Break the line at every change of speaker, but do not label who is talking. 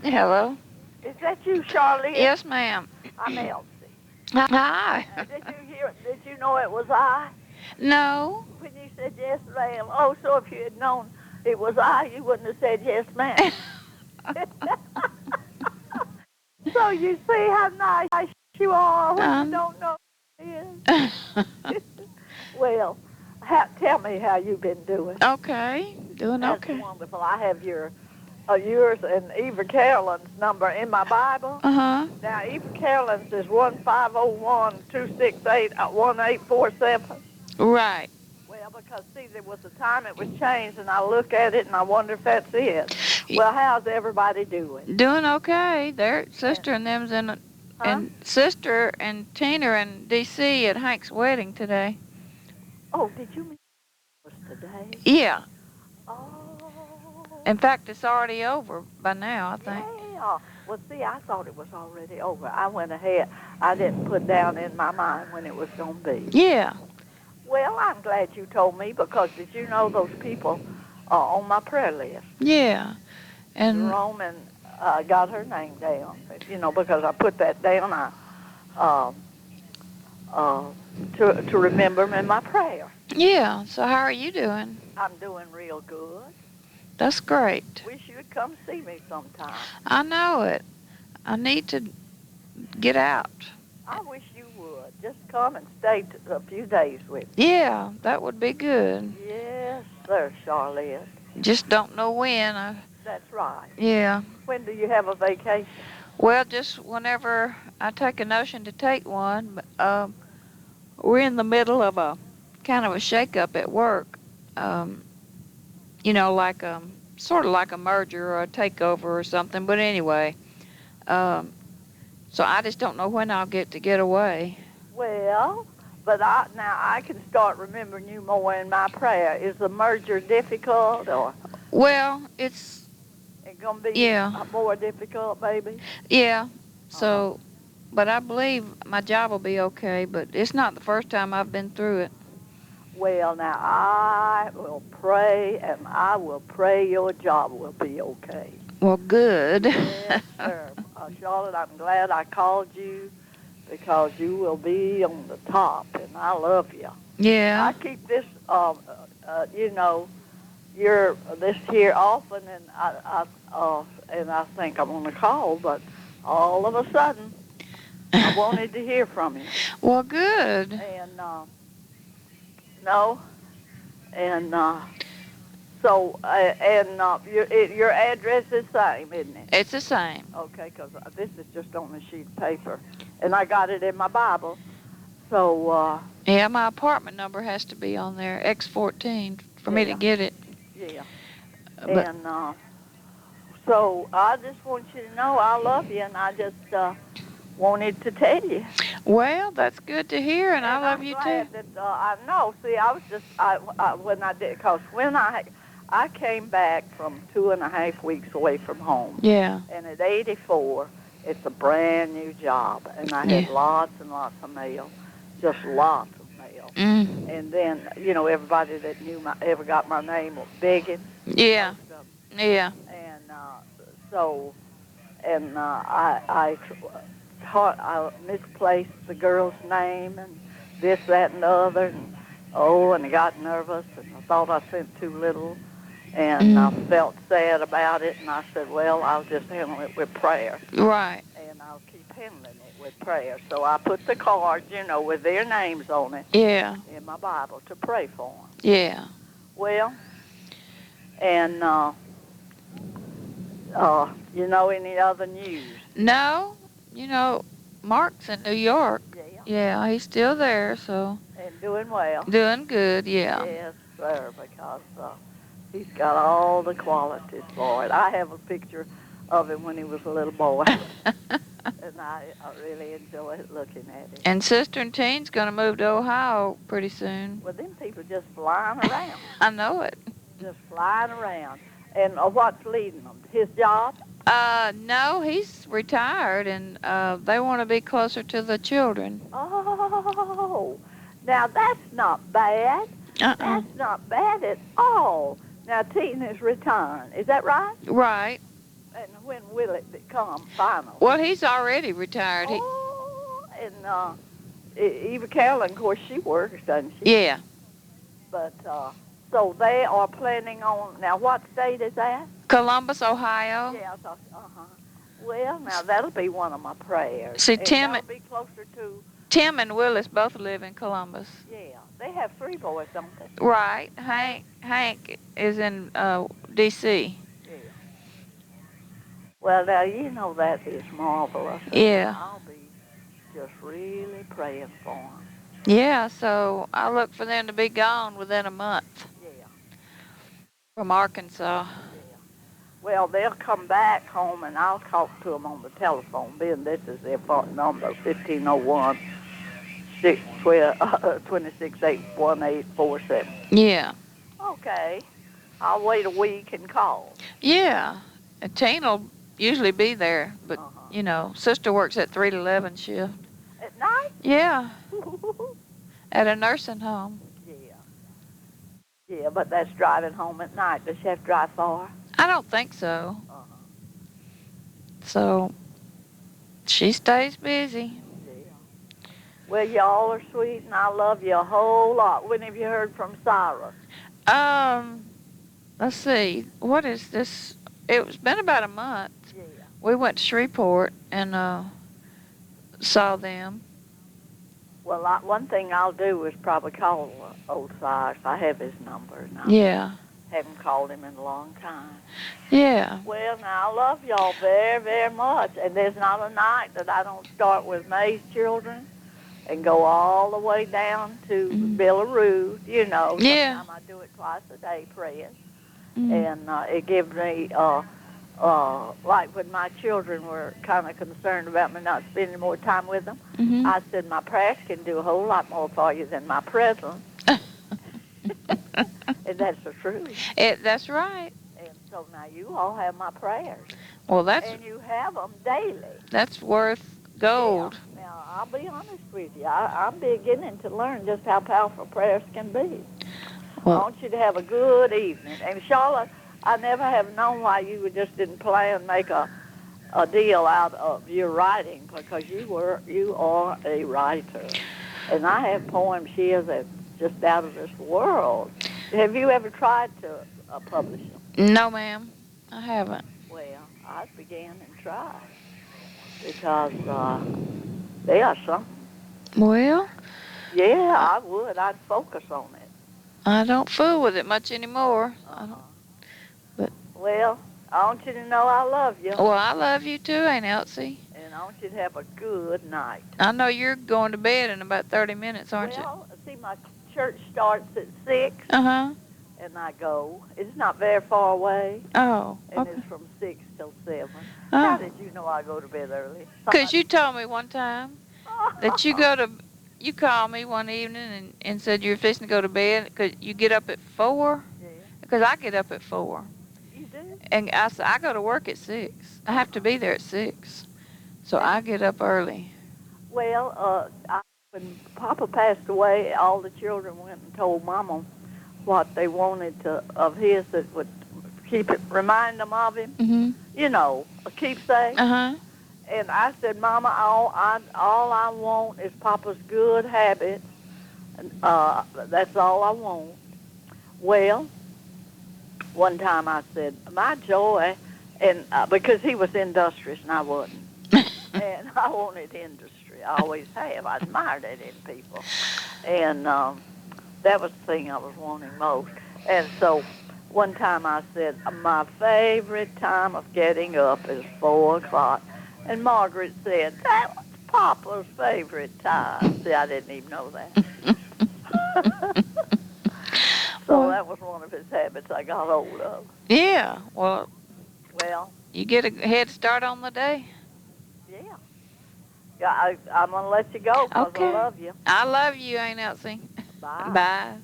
Hello.
Is that you, Charlotte?
Yes, ma'am.
I'm Elsie.
Hi.
Did you know it was I?
No.
When you said yes, ma'am. Oh, so if you had known it was I, you wouldn't have said yes, ma'am. So you see how nice you are when you don't know who it is. Well, tell me how you've been doing.
Okay. Doing
That's
okay.
wonderful. I have yours and Eva Carolyn's number in my Bible.
Uh-huh.
Now, Eva Carolyn's is 1-501-268-1847.
Right.
Well, because, see, there was a time it was changed, and I look at it, and I wonder if that's it. Well, how's everybody doing?
Doing okay. Their sister and them's in and sister and Tina are in D.C. at Hank's wedding today.
Oh, did you mean it was today?
Yeah.
Oh.
In fact, it's already over by now, I think.
Yeah. Well, see, I thought it was already over. I went ahead. I didn't put down in my mind when it was going to be.
Yeah.
Well, I'm glad you told me, because did you know those people are on my prayer list?
Yeah. And
Roman got her name down, because I put that down to remember them in my prayer.
yeah. So how are you doing?
I'm doing real good.
That's great.
Wish you'd come see me sometime.
I know it. I need to get out.
I wish you would. Just come and stay a few days with me.
Yeah, that would be good.
Yes, sir, Charlotte.
Just don't know when.
That's right.
Yeah.
When do you have a vacation?
Well, just whenever I take a notion to take one. But we're in the middle of a kind of a shake-up at work. Like sort of like a merger or a takeover or something. But anyway, so I just don't know when I'll get away.
Well, but now I can start remembering you more in my prayer. Is the merger difficult, or?
Well, it's
going to be more difficult, baby?
Yeah. So, but I believe my job will be okay, but it's not the first time I've been through it.
Well, now, I will pray, and I will pray your job will be okay.
Well, good.
Yes, sir. Charlotte, I'm glad I called you, because you will be on the top, and I love you.
Yeah.
I keep this, you're this here often, and I think I'm on the call, but all of a sudden, I wanted to hear from you.
Well, good.
And your address is the same, isn't it?
It's the same.
Okay, because this is just on a sheet of paper, and I got it in my Bible. So.
Yeah, my apartment number has to be on there, X14, for me to get it.
Yeah. And so I just want you to know I love you, and I just wanted to tell you.
Well, that's good to hear, and I love you too.
That, I know. See, I was just when I did, because when I came back from 2.5 weeks away from home.
Yeah.
And at 84, it's a brand new job, and I had lots and lots of mail, just lots of mail.
Mm.
And then everybody that ever got my name was begging.
Yeah. Yeah.
And I misplaced the girl's name and this, that, and the other, and I got nervous, and I thought I sent too little, and I felt sad about it, and I said, well, I'll just handle it with prayer.
Right.
And I'll keep handling it with prayer. So I put the cards, with their names on it.
Yeah.
In my Bible to pray for them.
Yeah.
Well, and any other news?
No. Mark's in New York. Yeah, he's still there, so.
And doing well.
Doing good, yeah.
Yes, sir, because he's got all the qualities for it. I have a picture of him when he was a little boy, and I really enjoy looking at him.
And Sister and Teen's going to move to Ohio pretty soon.
Well, them people just flying around.
I know it.
Just flying around. And what's leading them? His job?
No, he's retired, and they want to be closer to the children.
Oh, now that's not bad. That's not bad at all. Now, Teen is retiring. Is that right?
Right.
And when will it come finally?
Well, he's already retired.
Oh, and Eva Carolyn, of course, she works, doesn't she?
Yeah,
But so they are planning on now. What state is that?
Columbus, Ohio.
Yeah. Uh-huh. Well, now that'll be one of my prayers.
See,
And
Tim,
that'll be closer to.
Tim and Willis both live in Columbus.
Yeah, they have 3 boys, don't they?
Right. Hank is in D.C.
Yeah. Well, now you know that is marvelous.
Yeah.
I'll be just really praying for them.
Yeah, so I look for them to be gone within a month.
Yeah.
From Arkansas.
Yeah. Well, they'll come back home, and I'll talk to them on the telephone. Being this is their phone number, 1501 2681847.
Yeah.
Okay. I'll wait a week and call.
Yeah. And Tina'll usually be there, but, Sister works at 3 to 11 shift.
At night?
Yeah. At a nursing home.
Yeah. Yeah, but that's driving home at night. Does she have to drive far?
I don't think so.
Uh-huh.
So, she stays busy.
Yeah. Well, y'all are sweet, and I love you a whole lot. When have you heard from Cyrus?
Let's see. What is this? It's been about a month.
Yeah.
We went to Shreveport and saw them.
Well, one thing I'll do is probably call old Cyrus. I have his number. And
Yeah.
Haven't called him in a long time.
Yeah.
Well, now, I love y'all very, very much. And there's not a night that I don't start with May's children and go all the way down to Billaroo,
Yeah.
Sometimes I do it twice a day praying.
Mm.
And it gives me, like when my children were kind of concerned about me not spending more time with them,
Mm-hmm.
I said my prayers can do a whole lot more for you than my presence. And that's the truth.
That's right.
And so now you all have my prayers.
Well,
And you have them daily.
that's worth gold.
Yeah. Now, I'll be honest with you. I'm beginning to learn just how powerful prayers can be.
Well,
I want you to have a good evening. And Charlotte, I never have known why you just didn't play and make a deal out of your writing, because you are a writer. And I have poems here that just out of this world. Have you ever tried to publish them?
no, ma'am. I haven't.
Well, I began and tried because they are something.
Well,
Yeah, I would. I'd focus on it.
I don't fool with it much anymore.
Well, I want you to know I love you.
Well, I love you too, Aunt Elsie.
And I want you to have a good night.
I know you're going to bed in about 30 minutes, aren't
Well, see, my church starts at 6,
you? Uh-huh.
and I go. It's not very far away,
Oh,
and
okay.
it's from 6 till 7. How
Oh,
did you know I go to bed early?
because you told me one time that you called me one evening and said you were fixing to go to bed because you get up at 4.
Yeah,
Because I get up at 4.
you do?
And I said, I go to work at 6. I have to be there at 6. So I get up early.
Well, when Papa passed away, all the children went and told Mama what they wanted of his that would remind them of him.
Mm-hmm.
A keepsake.
Uh-huh.
And I said, Mama, all I want is Papa's good habits. That's all I want. Well, one time I said, my joy, and because he was industrious and I wasn't. And I wanted industry. I always have. I admired that in people. And that was the thing I was wanting most. And so one time I said, my favorite time of getting up is 4 o'clock. And Margaret said, that was Papa's favorite time. See, I didn't even know that. So that was one of his habits I got hold of.
Yeah. Well, you get a head start on the day.
Yeah. Yeah, I'm going to let you go because
Okay.
I love you.
I love you, Aunt Elsie.
Bye.
Bye.